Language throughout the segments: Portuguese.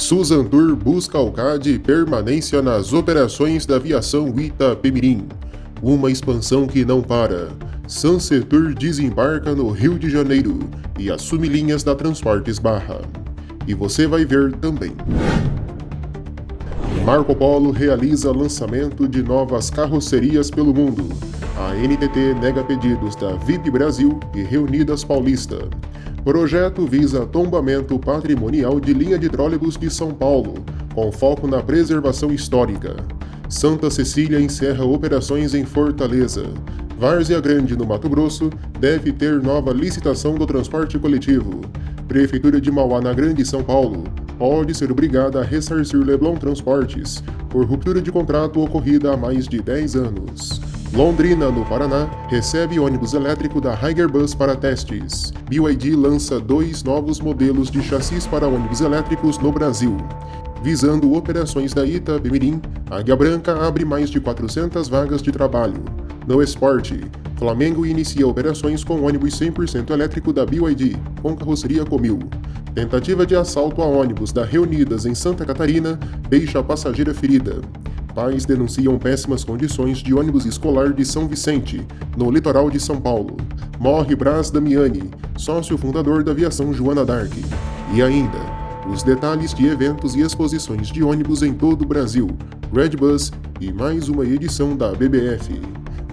Suzantur busca Alcade e permanência nas operações da aviação Itapemirim. Uma expansão que não para. Sansetur desembarca no Rio de Janeiro e assume linhas da Transportes Barra. E você vai ver também. Marco Polo realiza lançamento de novas carrocerias pelo mundo. A NTT nega pedidos da VIP Brasil e Reunidas Paulista. Projeto visa tombamento patrimonial de linha de trólebus de São Paulo, com foco na preservação histórica. Santa Cecília encerra operações em Fortaleza. Várzea Grande, no Mato Grosso, deve ter nova licitação do transporte coletivo. Prefeitura de Mauá, na Grande São Paulo, pode ser obrigada a ressarcir Leblon Transportes por ruptura de contrato ocorrida há mais de 10 anos. Londrina, no Paraná, recebe ônibus elétrico da Higer Bus para testes. BYD lança 2 novos modelos de chassis para ônibus elétricos no Brasil. Visando operações da Itapemirim, Águia Branca abre mais de 400 vagas de trabalho. No esporte, Flamengo inicia operações com ônibus 100% elétrico da BYD, com carroceria Comil. Tentativa de assalto a ônibus da Reunidas em Santa Catarina deixa a passageira ferida. Pais denunciam péssimas condições de ônibus escolar de São Vicente, no litoral de São Paulo. Morre Braz Damiani, sócio fundador da aviação Joana d'Arc. E ainda, os detalhes de eventos e exposições de ônibus em todo o Brasil, Redbus e mais uma edição da BBF.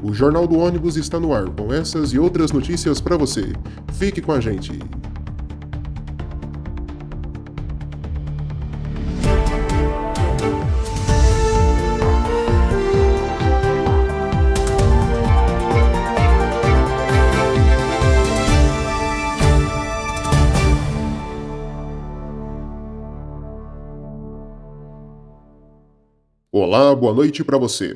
O Jornal do Ônibus está no ar com essas e outras notícias para você. Fique com a gente! Olá, boa noite para você.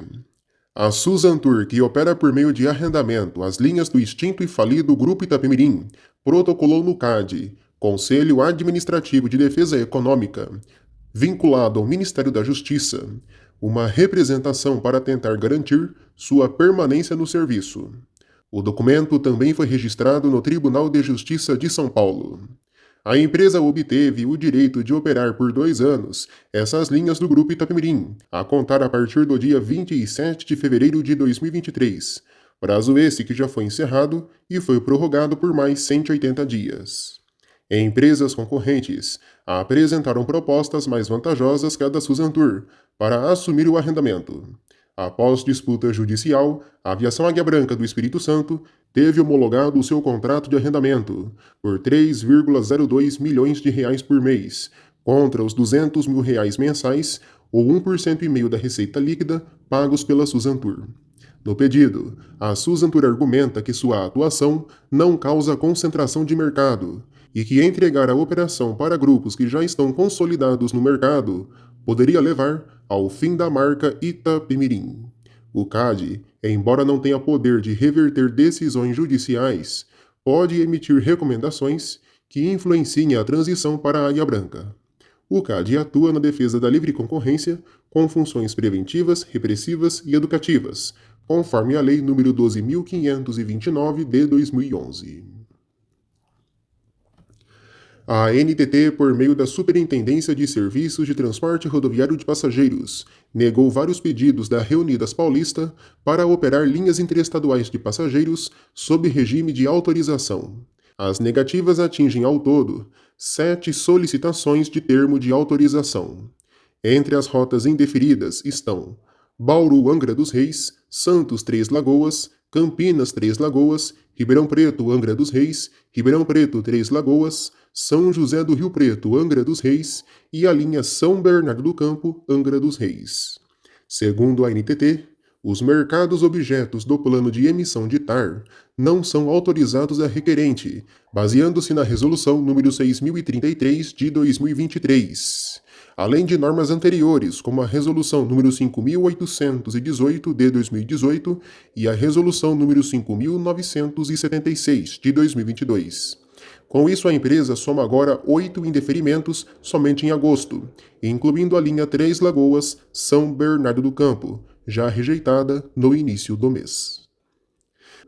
A Suzantur, que opera por meio de arrendamento as linhas do extinto e falido Grupo Itapemirim, protocolou no CAD, Conselho Administrativo de Defesa Econômica, vinculado ao Ministério da Justiça, uma representação para tentar garantir sua permanência no serviço. O documento também foi registrado no Tribunal de Justiça de São Paulo. A empresa obteve o direito de operar por 2 anos essas linhas do Grupo Itapemirim, a contar a partir do dia 27 de fevereiro de 2023, prazo esse que já foi encerrado e foi prorrogado por mais 180 dias. Empresas concorrentes apresentaram propostas mais vantajosas que a da Suzantur para assumir o arrendamento. Após disputa judicial, a Aviação Águia Branca do Espírito Santo teve homologado o seu contrato de arrendamento por 3,02 milhões de reais por mês, contra os 200 mil reais mensais ou 1,5% da receita líquida pagos pela Suzantur. No pedido, a Suzantur argumenta que sua atuação não causa concentração de mercado e que entregar a operação para grupos que já estão consolidados no mercado poderia levar ao fim da marca Itapemirim. O CAD, embora não tenha poder de reverter decisões judiciais, pode emitir recomendações que influenciem a transição para a Águia Branca. O CAD atua na defesa da livre concorrência com funções preventivas, repressivas e educativas, conforme a Lei nº 12.529 de 2011. A NTT, por meio da Superintendência de Serviços de Transporte Rodoviário de Passageiros, negou vários pedidos da Reunidas Paulista para operar linhas interestaduais de passageiros sob regime de autorização. As negativas atingem ao todo 7 solicitações de termo de autorização. Entre as rotas indeferidas estão Bauru, Angra dos Reis, Santos, Três Lagoas, Campinas, Três Lagoas, Ribeirão Preto, Angra dos Reis, Ribeirão Preto, Três Lagoas, São José do Rio Preto, Angra dos Reis e a linha São Bernardo do Campo, Angra dos Reis. Segundo a NTT, os mercados objetos do plano de emissão de TAR não são autorizados a requerente, baseando-se na Resolução nº 6.033 de 2023. Além de normas anteriores, como a Resolução nº 5.818 de 2018 e a Resolução nº 5.976 de 2022. Com isso, a empresa soma agora 8 indeferimentos somente em agosto, incluindo a linha Três Lagoas, São Bernardo do Campo, já rejeitada no início do mês.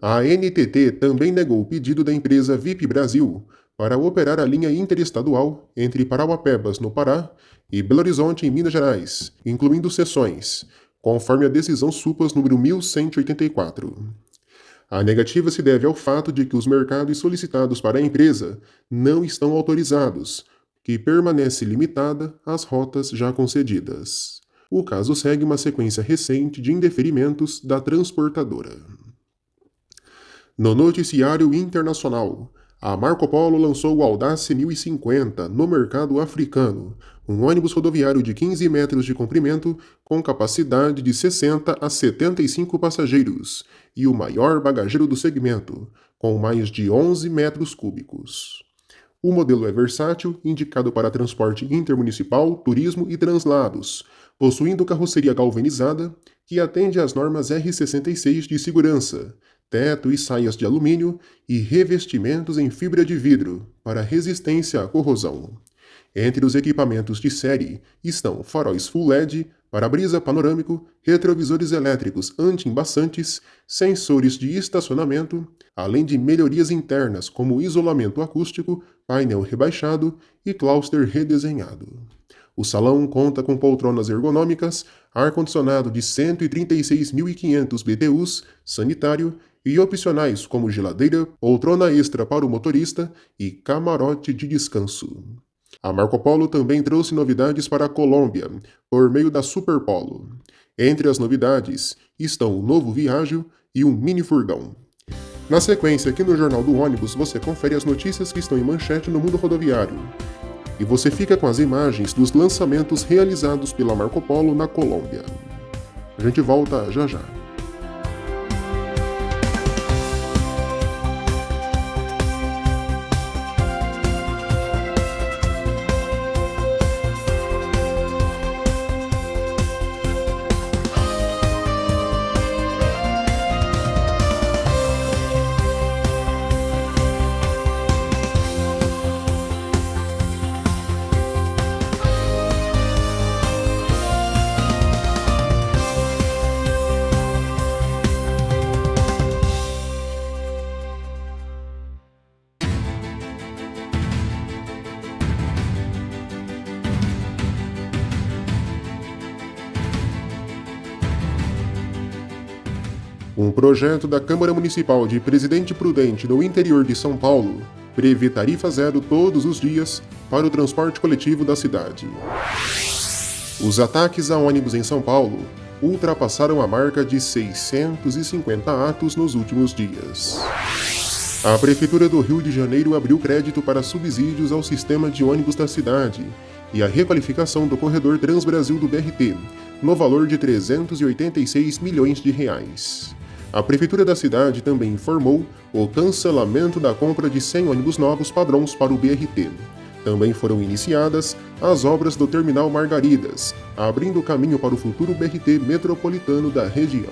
A NTT também negou o pedido da empresa VIP Brasil para operar a linha interestadual entre Parauapebas, no Pará, e Belo Horizonte, em Minas Gerais, incluindo seções, conforme a decisão SUPAS número 1184. A negativa se deve ao fato de que os mercados solicitados para a empresa não estão autorizados, que permanece limitada às rotas já concedidas. O caso segue uma sequência recente de indeferimentos da transportadora. No noticiário internacional, a Marco Polo lançou o Audace 1050 no mercado africano, um ônibus rodoviário de 15 metros de comprimento com capacidade de 60 a 75 passageiros e o maior bagageiro do segmento, com mais de 11 metros cúbicos. O modelo é versátil, indicado para transporte intermunicipal, turismo e translados, possuindo carroceria galvanizada que atende às normas R66 de segurança, teto e saias de alumínio e revestimentos em fibra de vidro para resistência à corrosão. Entre os equipamentos de série estão faróis Full LED, para-brisa panorâmico, retrovisores elétricos anti-embaçantes, sensores de estacionamento, além de melhorias internas como isolamento acústico, painel rebaixado e claustro redesenhado. O salão conta com poltronas ergonômicas, ar-condicionado de 136.500 BTUs, sanitário e opcionais como geladeira, poltrona extra para o motorista e camarote de descanso. A Marco Polo também trouxe novidades para a Colômbia, por meio da Superpolo. Entre as novidades estão o novo Viaggio e um mini furgão. Na sequência, aqui no Jornal do Ônibus, você confere as notícias que estão em manchete no mundo rodoviário. E você fica com as imagens dos lançamentos realizados pela Marco Polo na Colômbia. A gente volta já já. Um projeto da Câmara Municipal de Presidente Prudente no interior de São Paulo prevê tarifa zero todos os dias para o transporte coletivo da cidade. Os ataques a ônibus em São Paulo ultrapassaram a marca de 650 atos nos últimos dias. A Prefeitura do Rio de Janeiro abriu crédito para subsídios ao sistema de ônibus da cidade e a requalificação do corredor Transbrasil do BRT, no valor de 386 milhões de reais. A Prefeitura da cidade também informou o cancelamento da compra de 100 ônibus novos padrões para o BRT. Também foram iniciadas as obras do Terminal Margaridas, abrindo caminho para o futuro BRT metropolitano da região.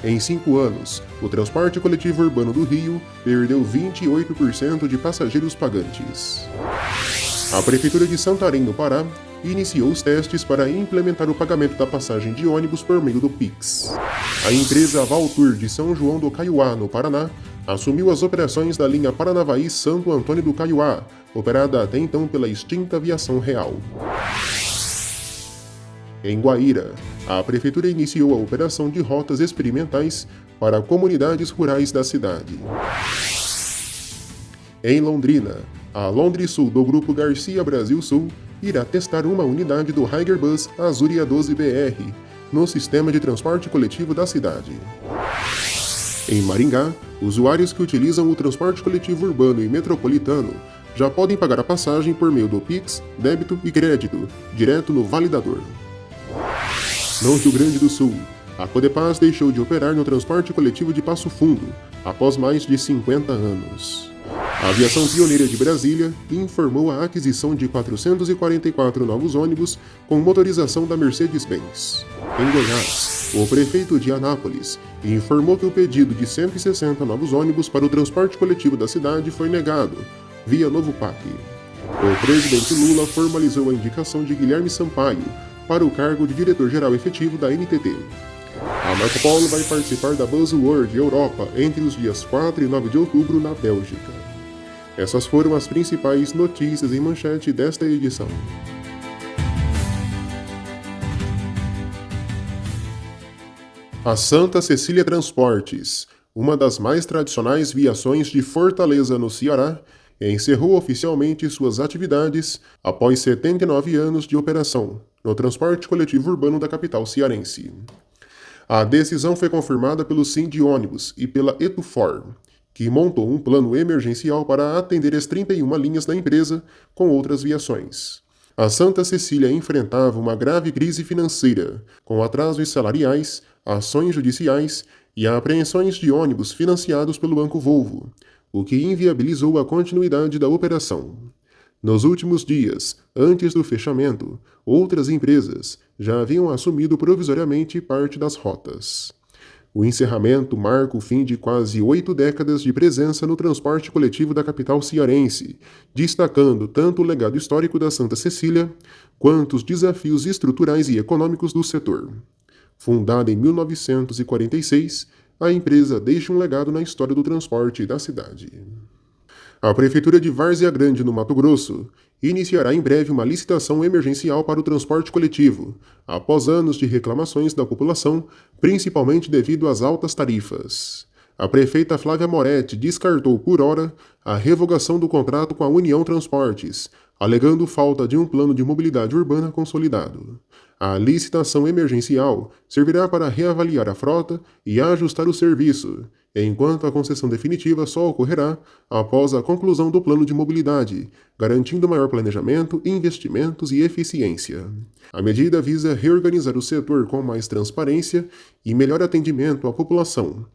Em 5 anos, o transporte coletivo urbano do Rio perdeu 28% de passageiros pagantes. A Prefeitura de Santarém, no Pará, iniciou os testes para implementar o pagamento da passagem de ônibus por meio do Pix. A empresa Valtour de São João do Caiuá, no Paraná, assumiu as operações da linha Paranavaí-Santo Antônio do Caiuá, operada até então pela extinta Aviação Real. Em Guaíra, a Prefeitura iniciou a operação de rotas experimentais para comunidades rurais da cidade. Em Londrina, a Londres Sul do Grupo Garcia Brasil Sul irá testar uma unidade do Higer Bus Azuria 12BR no sistema de transporte coletivo da cidade. Em Maringá, usuários que utilizam o transporte coletivo urbano e metropolitano já podem pagar a passagem por meio do Pix, débito e crédito, direto no validador. No Rio Grande do Sul, a Codepaz deixou de operar no transporte coletivo de Passo Fundo, após mais de 50 anos. A Aviação Pioneira de Brasília informou a aquisição de 444 novos ônibus com motorização da Mercedes-Benz. Em Goiás, o prefeito de Anápolis informou que o pedido de 160 novos ônibus para o transporte coletivo da cidade foi negado, via novo PAC. O presidente Lula formalizou a indicação de Guilherme Sampaio para o cargo de diretor-geral efetivo da NTT. A Marco Polo vai participar da Buzzword Europa entre os dias 4 e 9 de outubro na Bélgica. Essas foram as principais notícias em manchete desta edição. A Santa Cecília Transportes, uma das mais tradicionais viações de Fortaleza, no Ceará, encerrou oficialmente suas atividades após 79 anos de operação no transporte coletivo urbano da capital cearense. A decisão foi confirmada pelo Sindônibus e pela Etufor, que montou um plano emergencial para atender as 31 linhas da empresa com outras viações. A Santa Cecília enfrentava uma grave crise financeira, com atrasos salariais, ações judiciais e apreensões de ônibus financiados pelo Banco Volvo, o que inviabilizou a continuidade da operação. Nos últimos dias, antes do fechamento, outras empresas já haviam assumido provisoriamente parte das rotas. O encerramento marca o fim de quase 8 décadas de presença no transporte coletivo da capital cearense, destacando tanto o legado histórico da Santa Cecília, quanto os desafios estruturais e econômicos do setor. Fundada em 1946, a empresa deixa um legado na história do transporte da cidade. A Prefeitura de Várzea Grande, no Mato Grosso, iniciará em breve uma licitação emergencial para o transporte coletivo, após anos de reclamações da população, principalmente devido às altas tarifas. A prefeita Flávia Moretti descartou por hora a revogação do contrato com a União Transportes, alegando falta de um plano de mobilidade urbana consolidado. A licitação emergencial servirá para reavaliar a frota e ajustar o serviço, enquanto a concessão definitiva só ocorrerá após a conclusão do plano de mobilidade, garantindo maior planejamento, investimentos e eficiência. A medida visa reorganizar o setor com mais transparência e melhor atendimento à população,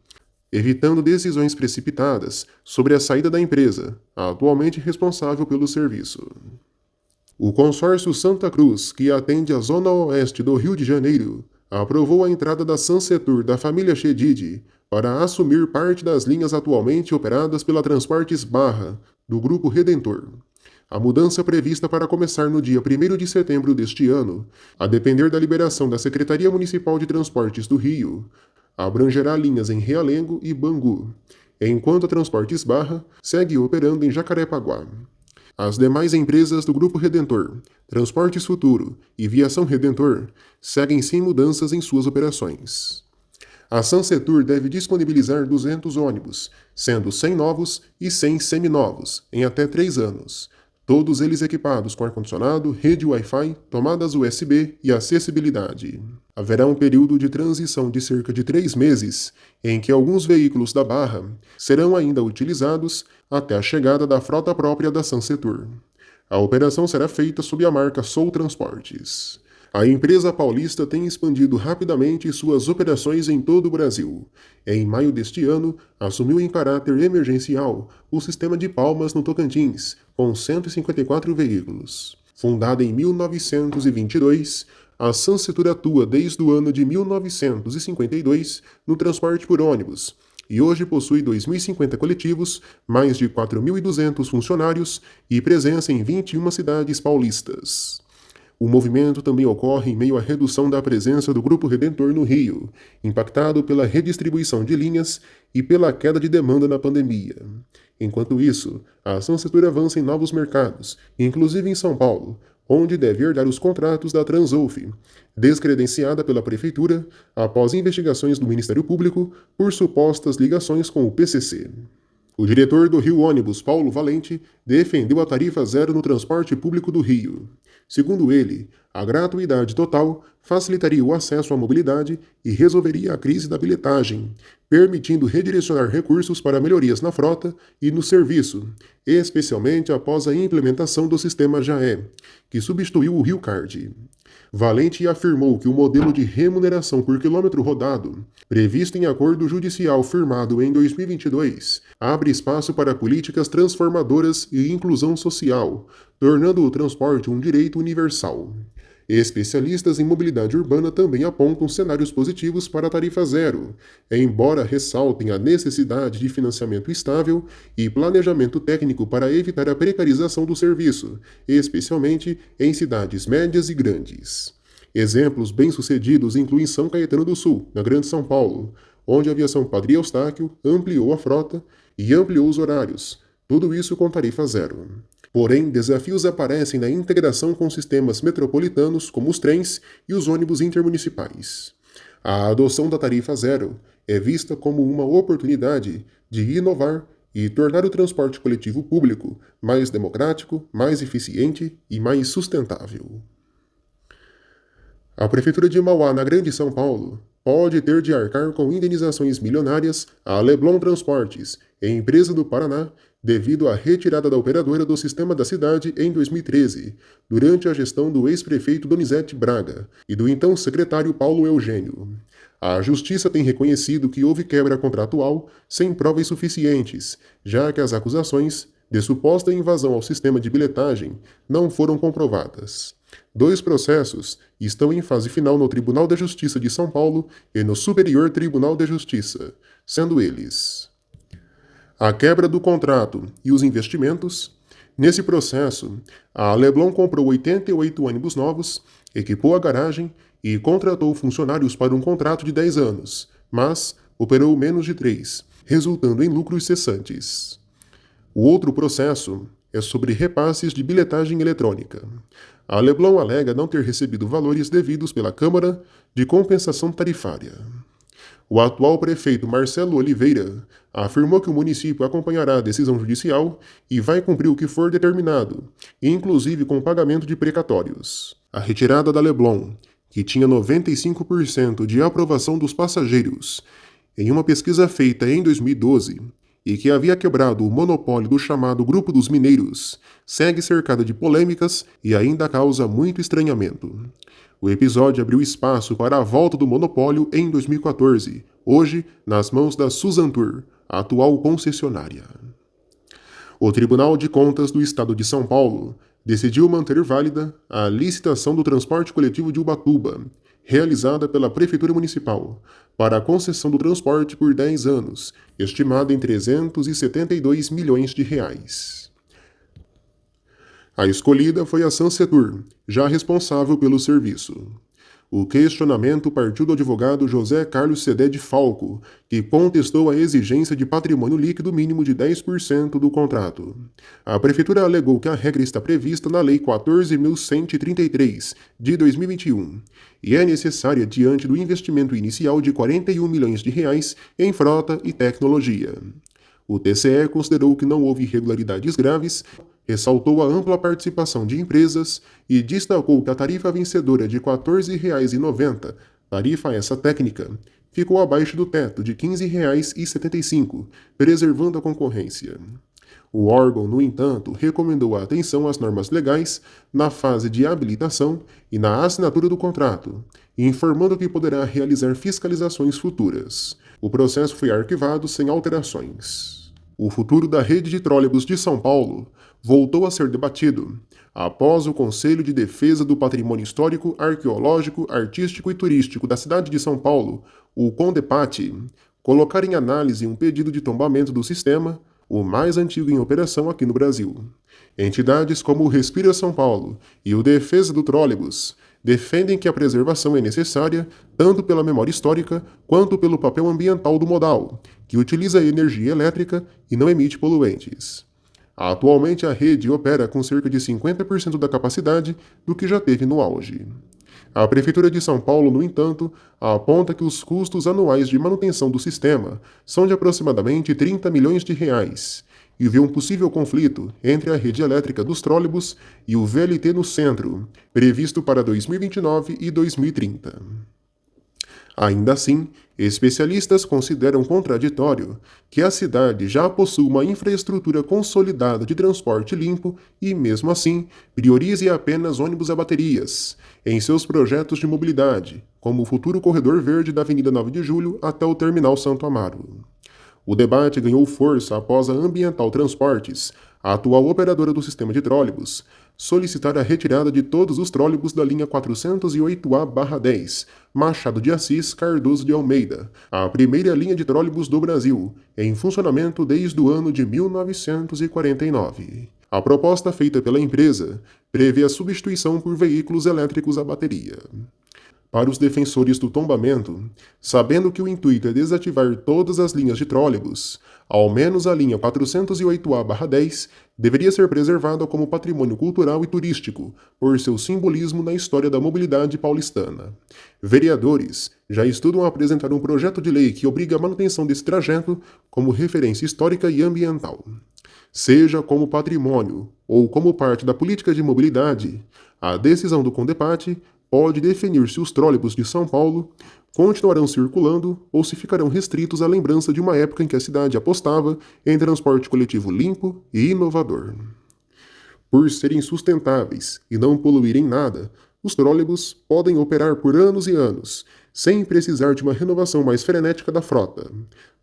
evitando decisões precipitadas sobre a saída da empresa, atualmente responsável pelo serviço. O consórcio Santa Cruz, que atende a zona oeste do Rio de Janeiro, aprovou a entrada da Sansetur da família Chedid para assumir parte das linhas atualmente operadas pela Transportes Barra, do Grupo Redentor. A mudança prevista para começar no dia 1º de setembro deste ano, a depender da liberação da Secretaria Municipal de Transportes do Rio, abrangerá linhas em Realengo e Bangu, enquanto a Transportes Barra segue operando em Jacarepaguá. As demais empresas do Grupo Redentor, Transportes Futuro e Viação Redentor, seguem sem mudanças em suas operações. A Sansetur deve disponibilizar 200 ônibus, sendo 100 novos e 100 seminovos, em até 3 anos, todos eles equipados com ar-condicionado, rede Wi-Fi, tomadas USB e acessibilidade. Haverá um período de transição de cerca de 3 meses, em que alguns veículos da Barra serão ainda utilizados até a chegada da frota própria da Sansetur. A operação será feita sob a marca Sou Transportes. A empresa paulista tem expandido rapidamente suas operações em todo o Brasil. Em maio deste ano, assumiu em caráter emergencial o sistema de Palmas, no Tocantins, com 154 veículos. Fundada em 1922, a Sansetur atua desde o ano de 1952 no transporte por ônibus, e hoje possui 2.050 coletivos, mais de 4.200 funcionários e presença em 21 cidades paulistas. O movimento também ocorre em meio à redução da presença do Grupo Redentor no Rio, impactado pela redistribuição de linhas e pela queda de demanda na pandemia. Enquanto isso, a Sansetur avança em novos mercados, inclusive em São Paulo, onde deve herdar os contratos da Transulf, descredenciada pela Prefeitura após investigações do Ministério Público por supostas ligações com o PCC. O diretor do Rio Ônibus, Paulo Valente, defendeu a tarifa zero no transporte público do Rio. Segundo ele, a gratuidade total facilitaria o acesso à mobilidade e resolveria a crise da bilhetagem, permitindo redirecionar recursos para melhorias na frota e no serviço, especialmente após a implementação do sistema JAE, que substituiu o Rio Card. Valente afirmou que o modelo de remuneração por quilômetro rodado, previsto em acordo judicial firmado em 2022, abre espaço para políticas transformadoras e inclusão social, tornando o transporte um direito universal. Especialistas em mobilidade urbana também apontam cenários positivos para a tarifa zero, embora ressaltem a necessidade de financiamento estável e planejamento técnico para evitar a precarização do serviço, especialmente em cidades médias e grandes. Exemplos bem-sucedidos incluem São Caetano do Sul, na Grande São Paulo, onde a aviação Padre Eustáquio ampliou a frota e ampliou os horários, tudo isso com tarifa zero. Porém, desafios aparecem na integração com sistemas metropolitanos, como os trens e os ônibus intermunicipais. A adoção da tarifa zero é vista como uma oportunidade de inovar e tornar o transporte coletivo público mais democrático, mais eficiente e mais sustentável. A Prefeitura de Mauá, na Grande São Paulo, pode ter de arcar com indenizações milionárias à Leblon Transportes, empresa do Paraná, devido à retirada da operadora do sistema da cidade em 2013, durante a gestão do ex-prefeito Donizete Braga e do então secretário Paulo Eugênio. A Justiça tem reconhecido que houve quebra contratual sem provas suficientes, já que as acusações de suposta invasão ao sistema de bilhetagem não foram comprovadas. 2 processos estão em fase final no Tribunal de Justiça de São Paulo e no Superior Tribunal de Justiça, sendo eles: a quebra do contrato e os investimentos. Nesse processo, a Leblon comprou 88 ônibus novos, equipou a garagem e contratou funcionários para um contrato de 10 anos, mas operou menos de 3, resultando em lucros cessantes. O outro processo é sobre repasses de bilhetagem eletrônica. A Leblon alega não ter recebido valores devidos pela Câmara de Compensação Tarifária. O atual prefeito Marcelo Oliveira afirmou que o município acompanhará a decisão judicial e vai cumprir o que for determinado, inclusive com o pagamento de precatórios. A retirada da Leblon, que tinha 95% de aprovação dos passageiros, em uma pesquisa feita em 2012, e que havia quebrado o monopólio do chamado Grupo dos Mineiros, segue cercada de polêmicas e ainda causa muito estranhamento. O episódio abriu espaço para a volta do monopólio em 2014, hoje nas mãos da Suzantur, a atual concessionária. O Tribunal de Contas do Estado de São Paulo decidiu manter válida a licitação do transporte coletivo de Ubatuba, realizada pela Prefeitura Municipal, para a concessão do transporte por 10 anos, estimada em 372 milhões de reais. A escolhida foi a Sansetur, já responsável pelo serviço. O questionamento partiu do advogado José Carlos Cedé de Falco, que contestou a exigência de patrimônio líquido mínimo de 10% do contrato. A Prefeitura alegou que a regra está prevista na Lei 14.133, de 2021, e é necessária diante do investimento inicial de 41 milhões de reais em frota e tecnologia. O TCE considerou que não houve irregularidades graves, ressaltou a ampla participação de empresas e destacou que a tarifa vencedora de R$ 14,90, tarifa essa técnica, ficou abaixo do teto de R$ 15,75, preservando a concorrência. O órgão, no entanto, recomendou a atenção às normas legais na fase de habilitação e na assinatura do contrato, informando que poderá realizar fiscalizações futuras. O processo foi arquivado sem alterações. O futuro da rede de trólebus de São Paulo voltou a ser debatido após o Conselho de Defesa do Patrimônio Histórico, Arqueológico, Artístico e Turístico da cidade de São Paulo, o CONDEPAT, colocar em análise um pedido de tombamento do sistema, o mais antigo em operação aqui no Brasil. Entidades como o Respira São Paulo e o Defesa do Trólebus defendem que a preservação é necessária tanto pela memória histórica quanto pelo papel ambiental do modal, que utiliza energia elétrica e não emite poluentes. Atualmente a rede opera com cerca de 50% da capacidade do que já teve no auge. A Prefeitura de São Paulo, no entanto, aponta que os custos anuais de manutenção do sistema são de aproximadamente 30 milhões de reais e vê um possível conflito entre a rede elétrica dos trólebus e o VLT no centro, previsto para 2029 e 2030. Ainda assim, especialistas consideram contraditório que a cidade já possua uma infraestrutura consolidada de transporte limpo e, mesmo assim, priorize apenas ônibus a baterias em seus projetos de mobilidade, como o futuro corredor verde da Avenida 9 de Julho até o Terminal Santo Amaro. O debate ganhou força após a Ambiental Transportes, a atual operadora do sistema de trólebus, solicitar a retirada de todos os trólebus da linha 408A/10, Machado de Assis Cardoso de Almeida, a primeira linha de trólebus do Brasil, em funcionamento desde o ano de 1949. A proposta feita pela empresa prevê a substituição por veículos elétricos a bateria. Para os defensores do tombamento, sabendo que o intuito é desativar todas as linhas de trólebus, ao menos a linha 408A/10 deveria ser preservada como patrimônio cultural e turístico, por seu simbolismo na história da mobilidade paulistana. Vereadores já estudam apresentar um projeto de lei que obriga a manutenção desse trajeto como referência histórica e ambiental. Seja como patrimônio ou como parte da política de mobilidade, a decisão do Condepate pode definir se os trólebus de São Paulo continuarão circulando ou se ficarão restritos à lembrança de uma época em que a cidade apostava em transporte coletivo limpo e inovador. Por serem sustentáveis e não poluírem nada, os trólebus podem operar por anos e anos, sem precisar de uma renovação mais frenética da frota.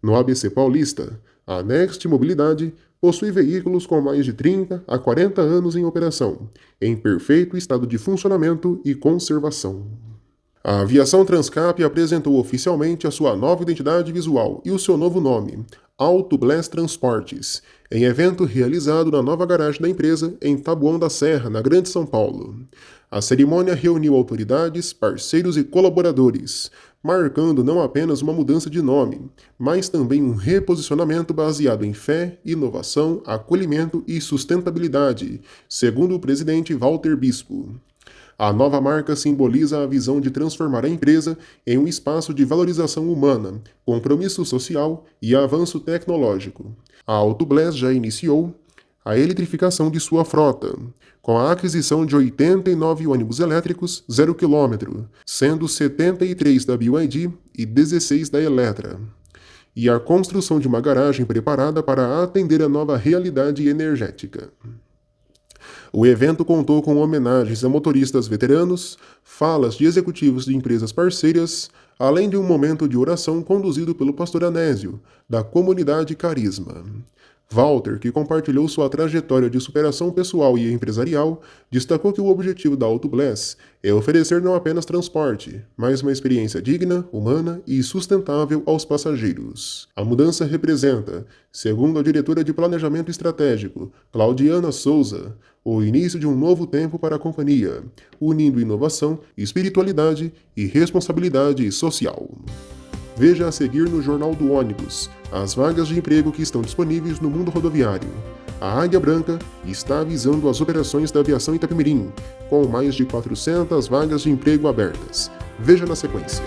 No ABC Paulista, a Next Mobilidade possui veículos com mais de 30 a 40 anos em operação, em perfeito estado de funcionamento e conservação. A Aviação Transcap apresentou oficialmente a sua nova identidade visual e o seu novo nome, AutoBlast Transportes, em evento realizado na nova garagem da empresa em Taboão da Serra, na Grande São Paulo. A cerimônia reuniu autoridades, parceiros e colaboradores, marcando não apenas uma mudança de nome, mas também um reposicionamento baseado em fé, inovação, acolhimento e sustentabilidade, segundo o presidente Walter Bispo. A nova marca simboliza a visão de transformar a empresa em um espaço de valorização humana, compromisso social e avanço tecnológico. A AutoBlast já iniciou a eletrificação de sua frota, com a aquisição de 89 ônibus elétricos 0 km, sendo 73 da BYD e 16 da Eletra, e a construção de uma garagem preparada para atender a nova realidade energética. O evento contou com homenagens a motoristas veteranos, falas de executivos de empresas parceiras, além de um momento de oração conduzido pelo pastor Anésio, da comunidade Carisma. Walter, que compartilhou sua trajetória de superação pessoal e empresarial, destacou que o objetivo da AutoBlast é oferecer não apenas transporte, mas uma experiência digna, humana e sustentável aos passageiros. A mudança representa, segundo a diretora de Planejamento Estratégico, Claudiana Souza, o início de um novo tempo para a companhia, unindo inovação, espiritualidade e responsabilidade social. Veja a seguir no Jornal do Ônibus as vagas de emprego que estão disponíveis no mundo rodoviário. A Águia Branca está avisando as operações da aviação Itapemirim, com mais de 400 vagas de emprego abertas. Veja na sequência.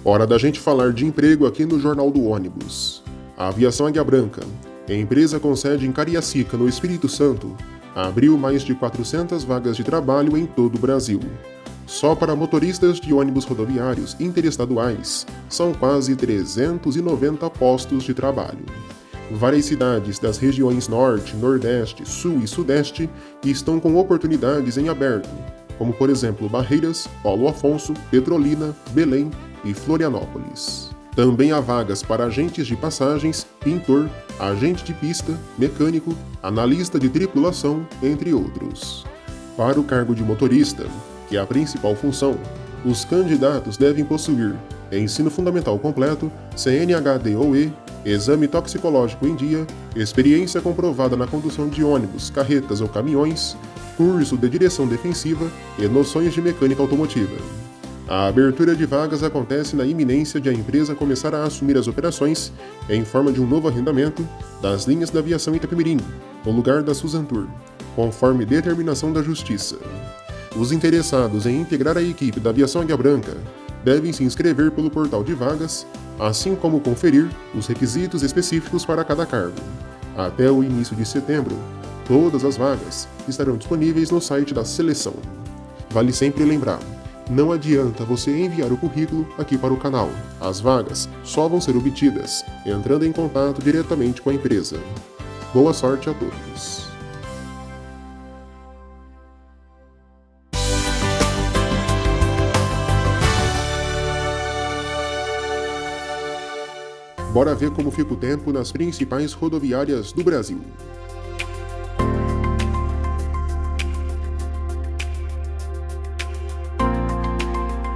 Hora da gente falar de emprego aqui no Jornal do Ônibus. A Aviação Águia Branca, empresa com sede em Cariacica, no Espírito Santo, abriu mais de 400 vagas de trabalho em todo o Brasil. Só para motoristas de ônibus rodoviários interestaduais, são quase 390 postos de trabalho. Várias cidades das regiões Norte, Nordeste, Sul e Sudeste estão com oportunidades em aberto, como por exemplo Barreiras, Paulo Afonso, Petrolina, Belém e Florianópolis. Também há vagas para agentes de passagens, pintor, agente de pista, mecânico, analista de tripulação, entre outros. Para o cargo de motorista, que é a principal função, os candidatos devem possuir ensino fundamental completo, CNHD/E, exame toxicológico em dia, experiência comprovada na condução de ônibus, carretas ou caminhões, curso de direção defensiva e noções de mecânica automotiva. A abertura de vagas acontece na iminência de a empresa começar a assumir as operações, em forma de um novo arrendamento, das linhas da aviação Itapemirim, no lugar da Suzantur, conforme determinação da Justiça. Os interessados em integrar a equipe da Aviação Águia Branca devem se inscrever pelo portal de vagas, assim como conferir os requisitos específicos para cada cargo. Até o início de setembro, todas as vagas estarão disponíveis no site da seleção. Vale sempre lembrar: não adianta você enviar o currículo aqui para o canal. As vagas só vão ser obtidas entrando em contato diretamente com a empresa. Boa sorte a todos! Bora ver como fica o tempo nas principais rodoviárias do Brasil.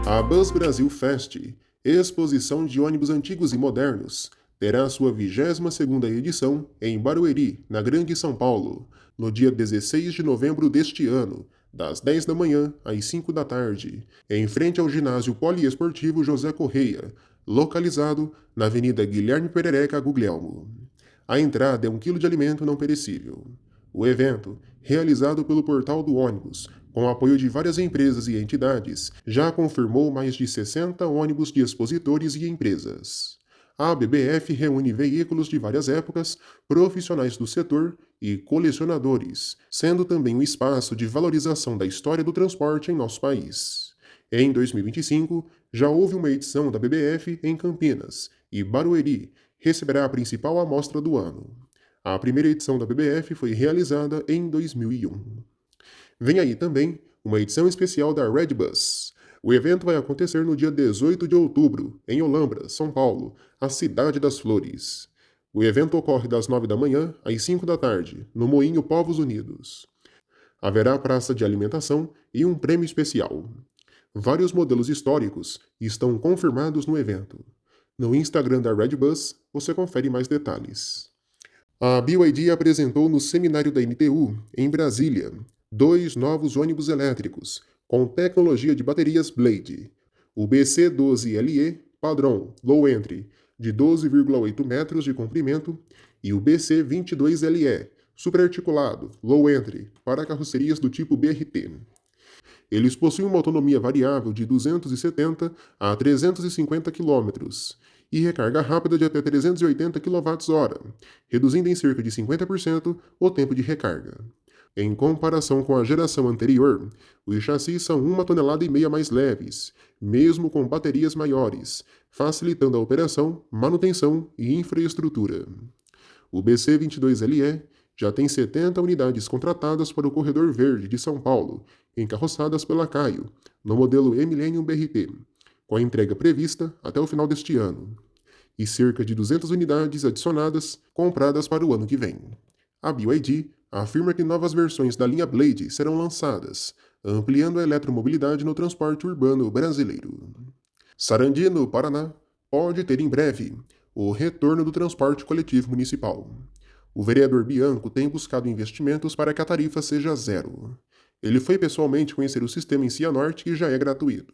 A Bus Brasil Fest Exposição de ônibus antigos e modernos terá sua 22ª edição em Barueri, na Grande São Paulo, no dia 16 de novembro deste ano, das 10 da manhã às 5 da tarde, em frente ao ginásio poliesportivo José Correia, localizado na Avenida Guilherme Perereca Guglielmo. A entrada é 1 quilo de alimento não perecível. O evento, realizado pelo Portal do Ônibus, com apoio de várias empresas e entidades, já confirmou mais de 60 ônibus de expositores e empresas. A BBF reúne veículos de várias épocas, profissionais do setor e colecionadores, sendo também um espaço de valorização da história do transporte em nosso país. Em 2025, já houve uma edição da BBF em Campinas, e Barueri receberá a principal amostra do ano. A primeira edição da BBF foi realizada em 2001. Vem aí também uma edição especial da Redbus. O evento vai acontecer no dia 18 de outubro, em Olambra, São Paulo, a cidade das flores. O evento ocorre das 9 da manhã às 5 da tarde, no Moinho Povos Unidos. Haverá praça de alimentação e um prêmio especial. Vários modelos históricos estão confirmados no evento. No Instagram da Redbus, você confere mais detalhes. A BYD apresentou no seminário da NTU, em Brasília, 2 novos ônibus elétricos, com tecnologia de baterias Blade. O BC12LE, padrão Low Entry, de 12,8 metros de comprimento, e o BC22LE, superarticulado Low Entry, para carrocerias do tipo BRT. Eles possuem uma autonomia variável de 270 a 350 km e recarga rápida de até 380 kWh, reduzindo em cerca de 50% o tempo de recarga. Em comparação com a geração anterior, os chassis são 1,5 toneladas mais leves, mesmo com baterias maiores, facilitando a operação, manutenção e infraestrutura. O BC22LE já tem 70 unidades contratadas para o Corredor Verde de São Paulo, encarroçadas pela Caio, no modelo E-Millennium BRT, com a entrega prevista até o final deste ano, e cerca de 200 unidades adicionadas compradas para o ano que vem. A BYD afirma que novas versões da linha Blade serão lançadas, ampliando a eletromobilidade no transporte urbano brasileiro. Sarandi, no Paraná, pode ter em breve o retorno do transporte coletivo municipal. O vereador Bianco tem buscado investimentos para que a tarifa seja zero. Ele foi pessoalmente conhecer o sistema em Cianorte, que já é gratuito.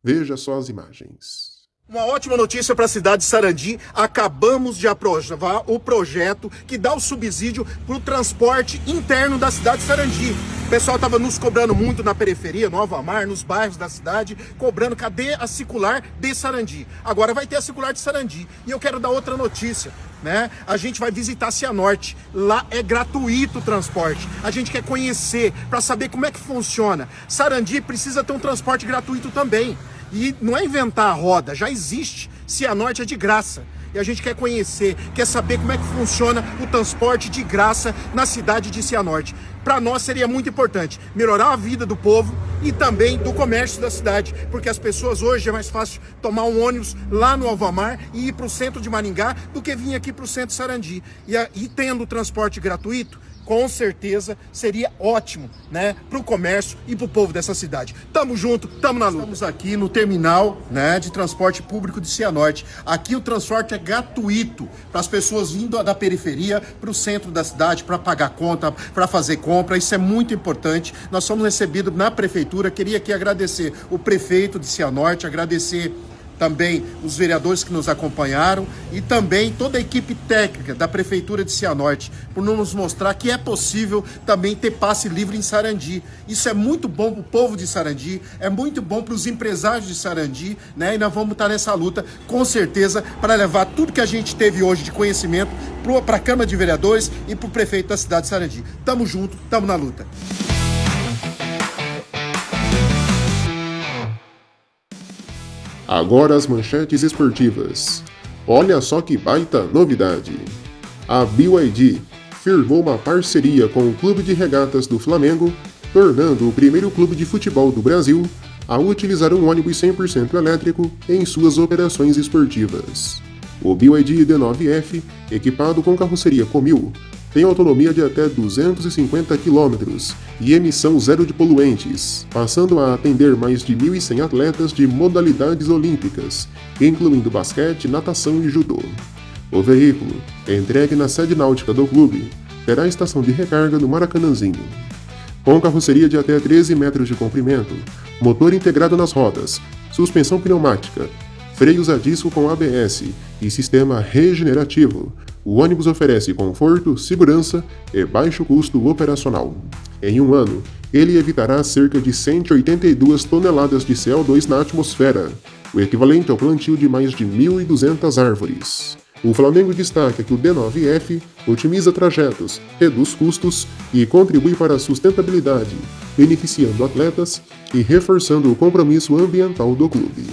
Veja só as imagens. Uma ótima notícia para a cidade de Sarandi. Acabamos de aprovar o projeto que dá o subsídio para o transporte interno da cidade de Sarandi. O pessoal estava nos cobrando muito na periferia, no Alvamar, nos bairros da cidade, cobrando cadê a circular de Sarandi. Agora vai ter a circular de Sarandi. E eu quero dar outra notícia, né? A gente vai visitar Cianorte. Lá é gratuito o transporte. A gente quer conhecer para saber como é que funciona. Sarandi precisa ter um transporte gratuito também. E não é inventar a roda, já existe. Cianorte é de graça. E a gente quer conhecer, quer saber como é que funciona o transporte de graça na cidade de Cianorte. Para nós seria muito importante melhorar a vida do povo e também do comércio da cidade, porque as pessoas hoje é mais fácil tomar um ônibus lá no Alvamar e ir para o centro de Maringá do que vir aqui para o centro de Sarandi. E tendo o transporte gratuito, com certeza seria ótimo, né, para o comércio e para o povo dessa cidade. Tamo junto, tamo na luta. Estamos aqui no terminal, né, de transporte público de Cianorte. Aqui o transporte é gratuito para as pessoas vindo da periferia para o centro da cidade, para pagar conta, para fazer compra. Isso é muito importante. Nós somos recebidos na prefeitura. Queria aqui agradecer o prefeito de Cianorte, agradecer também os vereadores que nos acompanharam e também toda a equipe técnica da Prefeitura de Cianorte, por nos mostrar que é possível também ter passe livre em Sarandi. Isso é muito bom para o povo de Sarandi, é muito bom para os empresários de Sarandi, né? E nós vamos estar nessa luta, com certeza, para levar tudo que a gente teve hoje de conhecimento para a Câmara de Vereadores e para o prefeito da cidade de Sarandi. Tamo junto, tamo na luta. Agora as manchetes esportivas. Olha só que baita novidade! A BYD firmou uma parceria com o Clube de Regatas do Flamengo, tornando o primeiro clube de futebol do Brasil a utilizar um ônibus 100% elétrico em suas operações esportivas. O BYD D9F, equipado com carroceria Comil, tem autonomia de até 250 km e emissão zero de poluentes, passando a atender mais de 1.100 atletas de modalidades olímpicas, incluindo basquete, natação e judô. O veículo, entregue na sede náutica do clube, terá estação de recarga no Maracanãzinho. Com carroceria de até 13 metros de comprimento, motor integrado nas rodas, suspensão pneumática, freios a disco com ABS e sistema regenerativo, o ônibus oferece conforto, segurança e baixo custo operacional. Em um ano, ele evitará cerca de 182 toneladas de CO2 na atmosfera, o equivalente ao plantio de mais de 1.200 árvores. O Flamengo destaca que o D9F otimiza trajetos, reduz custos e contribui para a sustentabilidade, beneficiando atletas e reforçando o compromisso ambiental do clube.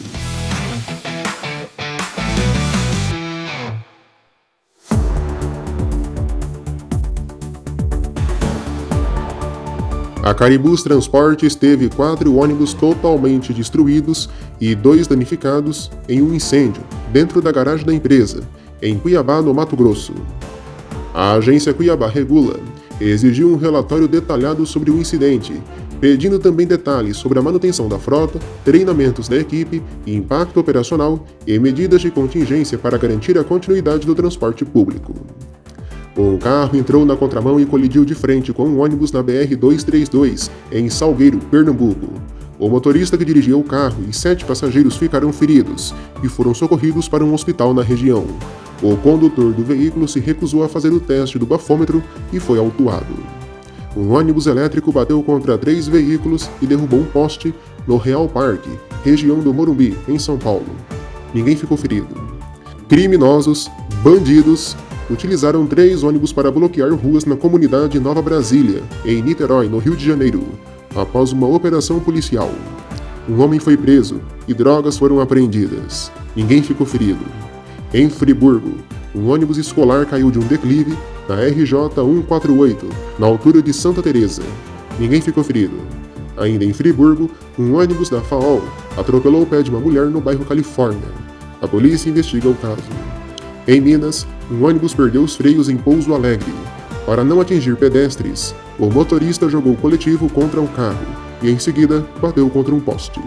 A Caribus Transportes teve 4 ônibus totalmente destruídos e 2 danificados em um incêndio dentro da garagem da empresa, em Cuiabá, no Mato Grosso. A agência Cuiabá Regula exigiu um relatório detalhado sobre o incidente, pedindo também detalhes sobre a manutenção da frota, treinamentos da equipe, impacto operacional e medidas de contingência para garantir a continuidade do transporte público. Um carro entrou na contramão e colidiu de frente com um ônibus na BR-232, em Salgueiro, Pernambuco. O motorista que dirigia o carro e 7 passageiros ficaram feridos e foram socorridos para um hospital na região. O condutor do veículo se recusou a fazer o teste do bafômetro e foi autuado. Um ônibus elétrico bateu contra 3 veículos e derrubou um poste no Real Parque, região do Morumbi, em São Paulo. Ninguém ficou ferido. Criminosos, bandidos, utilizaram 3 ônibus para bloquear ruas na comunidade Nova Brasília, em Niterói, no Rio de Janeiro, após uma operação policial. Um homem foi preso e drogas foram apreendidas. Ninguém ficou ferido. Em Friburgo, um ônibus escolar caiu de um declive na RJ 148, na altura de Santa Teresa. Ninguém ficou ferido. Ainda em Friburgo, um ônibus da FAOL atropelou o pé de uma mulher no bairro Califórnia. A polícia investiga o caso. Em Minas, um ônibus perdeu os freios em Pouso Alegre. Para não atingir pedestres, o motorista jogou o coletivo contra um carro e, em seguida, bateu contra um poste.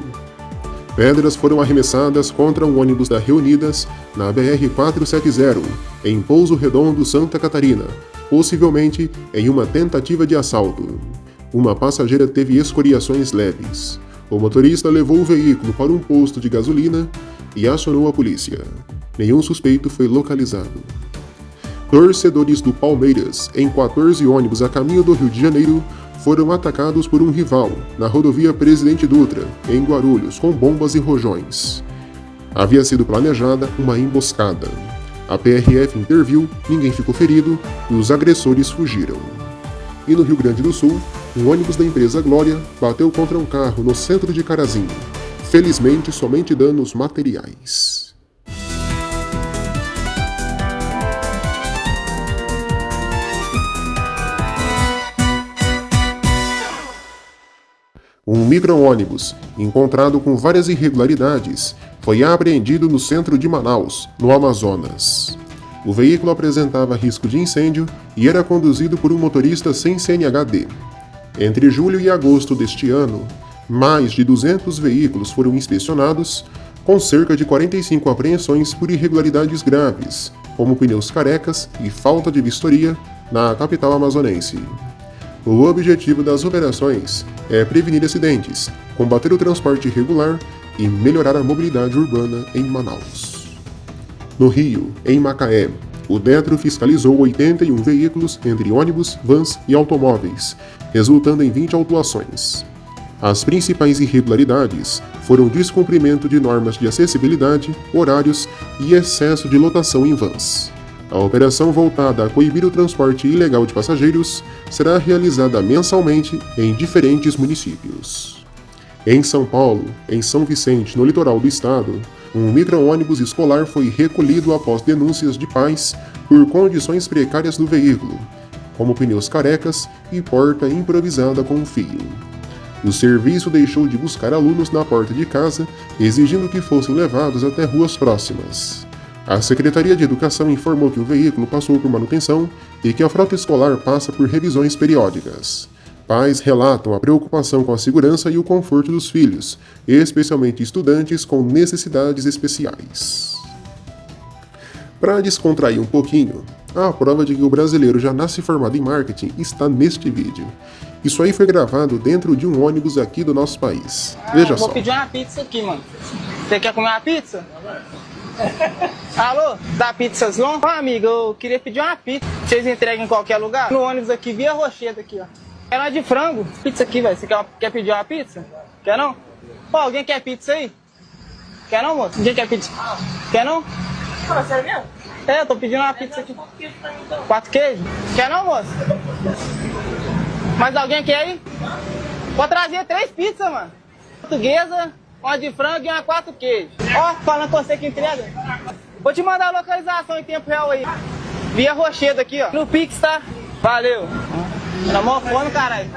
Pedras foram arremessadas contra um ônibus da Reunidas na BR-470, em Pouso Redondo, Santa Catarina, possivelmente em uma tentativa de assalto. Uma passageira teve escoriações leves. O motorista levou o veículo para um posto de gasolina e acionou a polícia. Nenhum suspeito foi localizado. Torcedores do Palmeiras, em 14 ônibus a caminho do Rio de Janeiro, foram atacados por um rival na rodovia Presidente Dutra, em Guarulhos, com bombas e rojões. Havia sido planejada uma emboscada. A PRF interviu, ninguém ficou ferido e os agressores fugiram. E no Rio Grande do Sul, um ônibus da empresa Glória bateu contra um carro no centro de Carazinho. Felizmente, somente danos materiais. Um micro-ônibus, encontrado com várias irregularidades, foi apreendido no centro de Manaus, no Amazonas. O veículo apresentava risco de incêndio e era conduzido por um motorista sem CNHD. Entre julho e agosto deste ano, mais de 200 veículos foram inspecionados, com cerca de 45 apreensões por irregularidades graves, como pneus carecas e falta de vistoria, na capital amazonense. O objetivo das operações é prevenir acidentes, combater o transporte irregular e melhorar a mobilidade urbana em Manaus. No Rio, em Macaé, o Detro fiscalizou 81 veículos entre ônibus, vans e automóveis, resultando em 20 autuações. As principais irregularidades foram descumprimento de normas de acessibilidade, horários e excesso de lotação em vans. A operação voltada a coibir o transporte ilegal de passageiros será realizada mensalmente em diferentes municípios. Em São Paulo, em São Vicente, no litoral do estado, um micro-ônibus escolar foi recolhido após denúncias de pais por condições precárias do veículo, como pneus carecas e porta improvisada com fio. O serviço deixou de buscar alunos na porta de casa, exigindo que fossem levados até ruas próximas. A Secretaria de Educação informou que o veículo passou por manutenção e que a frota escolar passa por revisões periódicas. Pais relatam a preocupação com a segurança e o conforto dos filhos, especialmente estudantes com necessidades especiais. Para descontrair um pouquinho, a prova de que o brasileiro já nasce formado em marketing está neste vídeo. Isso aí foi gravado dentro de um ônibus aqui do nosso país. Veja só. Vou pedir uma pizza aqui, mano. Você quer comer uma pizza? Alô? Da Pizzas Long? Ó, amiga, eu queria pedir uma pizza. Vocês entregam em qualquer lugar? No ônibus aqui, Via Rocheda aqui, ó. Quero uma de frango. Pizza aqui, velho. Você quer pedir uma pizza? Quer não? Ó, alguém quer pizza aí? Quer não, moço? Ninguém quer pizza? Quer não? Fala sério mesmo? É, eu tô pedindo uma pizza aqui. 4 queijos? Quer não, moço? Mas alguém quer aí? Vou trazer 3 pizzas, mano. Portuguesa, uma de frango e uma 4 queijos. Ó, falando com você que entrega. Vou te mandar a localização em tempo real aí. Via Rocheda aqui, ó. No Pix, tá? Valeu. Na mão fome, caralho.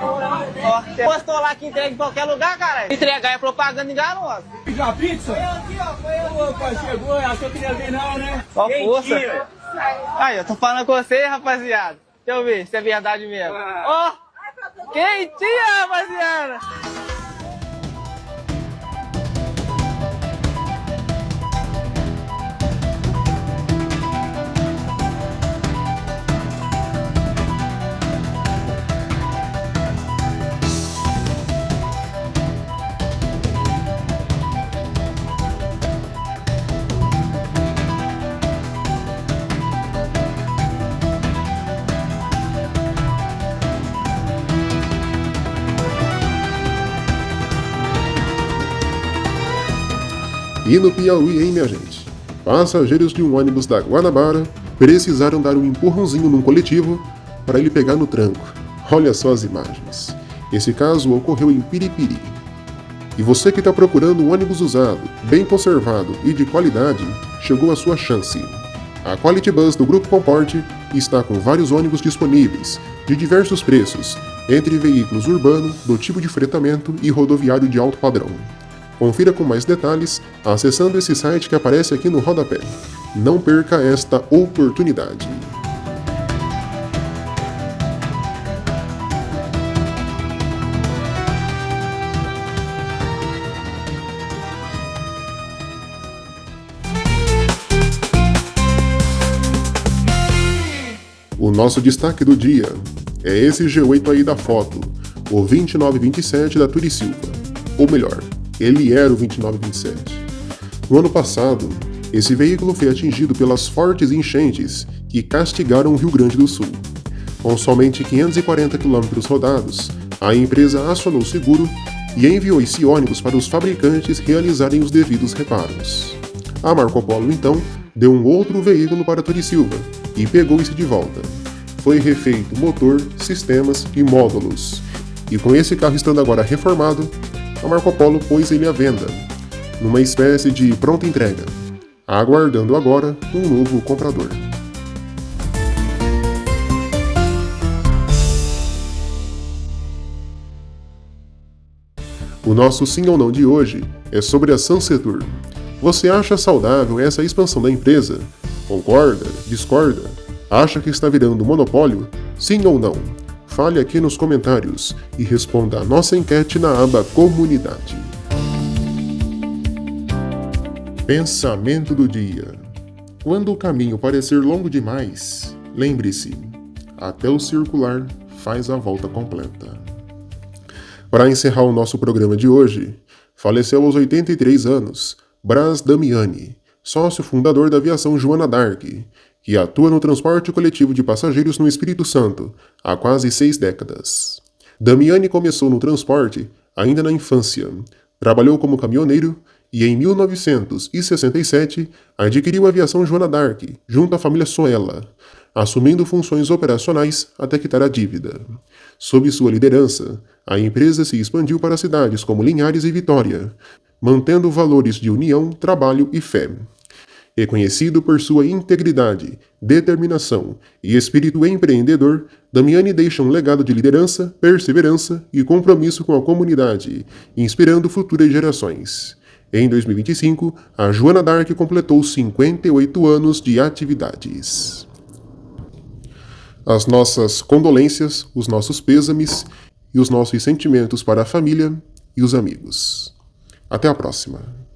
Ó, você postou lá que entrega em qualquer lugar, caralho. Entregar é propaganda enganosa. Pediu uma pizza? Foi eu aqui, ó. Foi eu. Opa, chegou. Acho que eu queria ver não, né? Ó, força. Aí, eu tô falando com você, rapaziada. Deixa eu ver se é verdade mesmo. Ó, quentinha, rapaziada. E no Piauí, hein, minha gente? Passageiros de um ônibus da Guanabara precisaram dar um empurrãozinho num coletivo para ele pegar no tranco. Olha só as imagens. Esse caso ocorreu em Piripiri. E você que está procurando um ônibus usado, bem conservado e de qualidade, chegou a sua chance. A Quality Bus do Grupo Comporte está com vários ônibus disponíveis, de diversos preços, entre veículos urbanos, do tipo de fretamento e rodoviário de alto padrão. Confira com mais detalhes acessando esse site que aparece aqui no rodapé. Não perca esta oportunidade. O nosso destaque do dia é esse G8 aí da foto, o 2927 da Turi Silva. Ou melhor, ele era o 2927. No ano passado, esse veículo foi atingido pelas fortes enchentes que castigaram o Rio Grande do Sul. Com somente 540 km rodados, a empresa acionou o seguro e enviou esse ônibus para os fabricantes realizarem os devidos reparos. A Marco Polo, então, deu um outro veículo para Turi Silva e pegou esse de volta. Foi refeito motor, sistemas e módulos. E com esse carro estando agora reformado, a Marco Polo pôs ele à venda, numa espécie de pronta entrega, aguardando agora um novo comprador. O nosso sim ou não de hoje é sobre a Sansetur. Você acha saudável essa expansão da empresa? Concorda? Discorda? Acha que está virando monopólio? Sim ou não? Fale aqui nos comentários e responda a nossa enquete na aba Comunidade. Pensamento do dia. Quando o caminho parecer longo demais, lembre-se, até o circular faz a volta completa. Para encerrar o nosso programa de hoje, faleceu aos 83 anos Braz Damiani, sócio fundador da aviação Joana d'Arc, que atua no transporte coletivo de passageiros no Espírito Santo há quase 6 décadas. Damiani começou no transporte ainda na infância, trabalhou como caminhoneiro e em 1967 adquiriu a aviação Joana d'Arc junto à família Soella, assumindo funções operacionais até quitar a dívida. Sob sua liderança, a empresa se expandiu para cidades como Linhares e Vitória, mantendo valores de união, trabalho e fé. Reconhecido por sua integridade, determinação e espírito empreendedor, Damiani deixa um legado de liderança, perseverança e compromisso com a comunidade, inspirando futuras gerações. Em 2025, a Joana d'Arc completou 58 anos de atividades. As nossas condolências, os nossos pêsames e os nossos sentimentos para a família e os amigos. Até a próxima.